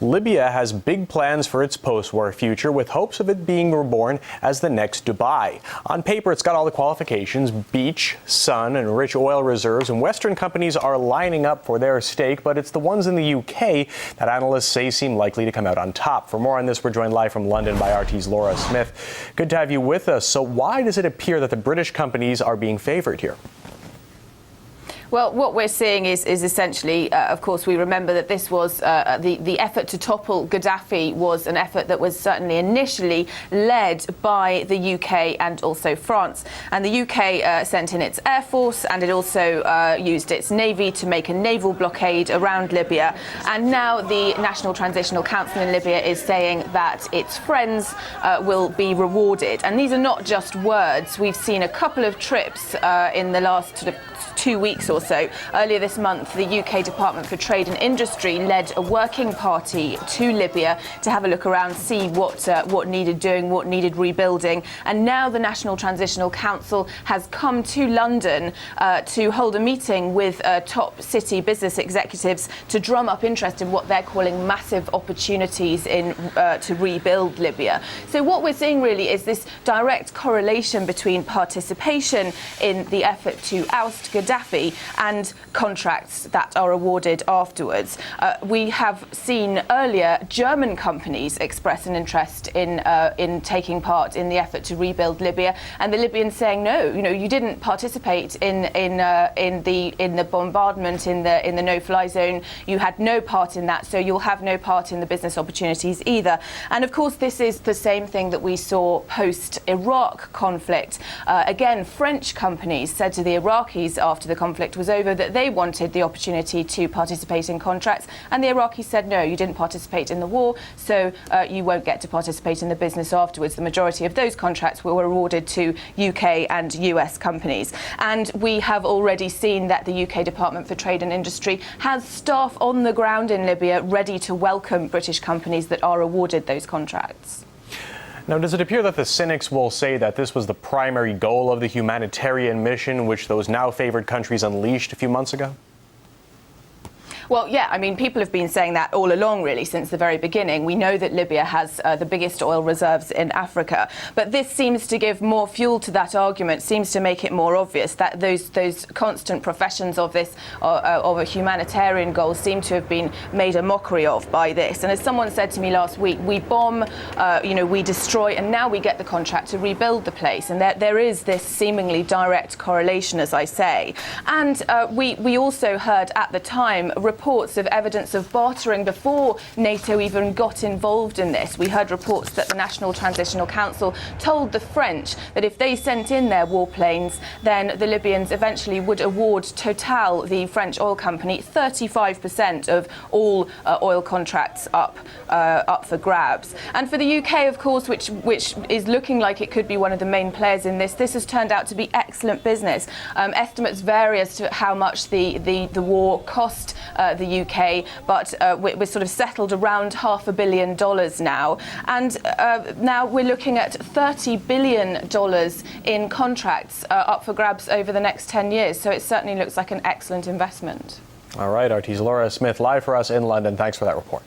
Libya has big plans for its post-war future, with hopes of it being reborn as the next Dubai. On paper, it's got all the qualifications: beach, sun, and rich oil reserves, and Western companies are lining up for their stake, but it's the ones in the UK that analysts say seem likely to come out on top. For more on this, we're joined live from London by RT's Laura Smith. Good to have you with us. So why does it appear that the British companies are being favored here? Well, what we're seeing is essentially, of course, we remember that this was the effort to topple Gaddafi was an effort that was certainly initially led by the UK and also France. And the UK sent in its air force, and it also used its navy to make a naval blockade around Libya. And now the National Transitional Council in Libya is saying that its friends will be rewarded. And these are not just words. We've seen a couple of trips in the last sort of 2 weeks or so. Earlier this month, the UK Department for Trade and Industry led a working party to Libya to have a look around, see what needed doing, what needed rebuilding. And now the National Transitional Council has come to London to hold a meeting with top city business executives to drum up interest in what they're calling massive opportunities in to rebuild Libya. So what we're seeing really is this direct correlation between participation in the effort to oust Gaddafi and contracts that are awarded afterwards. We have seen earlier German companies express an interest in taking part in the effort to rebuild Libya, and the Libyans saying, no, you didn't participate in the bombardment, in the no-fly zone. You had no part in that, so you'll have no part in the business opportunities either. And of course, this is the same thing that we saw post-Iraq conflict. Again, French companies said to the Iraqis after the conflict was over that they wanted the opportunity to participate in contracts, and the Iraqis said, no, you didn't participate in the war, so you won't get to participate in the business afterwards. The majority of those contracts were awarded to UK and US companies. And we have already seen that the UK Department for Trade and Industry has staff on the ground in Libya ready to welcome British companies that are awarded those contracts. Now, does it appear that the cynics will say that this was the primary goal of the humanitarian mission which those now favored countries unleashed a few months ago? Well, yeah, I mean, people have been saying that all along, really, since the very beginning. We know that Libya has the biggest oil reserves in Africa, but this seems to give more fuel to that argument, seems to make it more obvious that those constant professions of this, of a humanitarian goal, seem to have been made a mockery of by this. And as someone said to me last week, we bomb, we destroy, and now we get the contract to rebuild the place. And there is this seemingly direct correlation, as I say. And we also heard at the time reports of evidence of bartering before NATO even got involved in this. We heard reports that the National Transitional Council told the French that if they sent in their warplanes, then the Libyans eventually would award Total, the French oil company, 35% of all oil contracts up for grabs. And for the UK, of course, which is looking like it could be one of the main players in this, this has turned out to be excellent business. Estimates vary as to how much the war cost the UK, but we're sort of settled around $500 million now. And now we're looking at $30 billion in contracts up for grabs over the next 10 years. So it certainly looks like an excellent investment. All right, RT's Laura Smith live for us in London. Thanks for that report.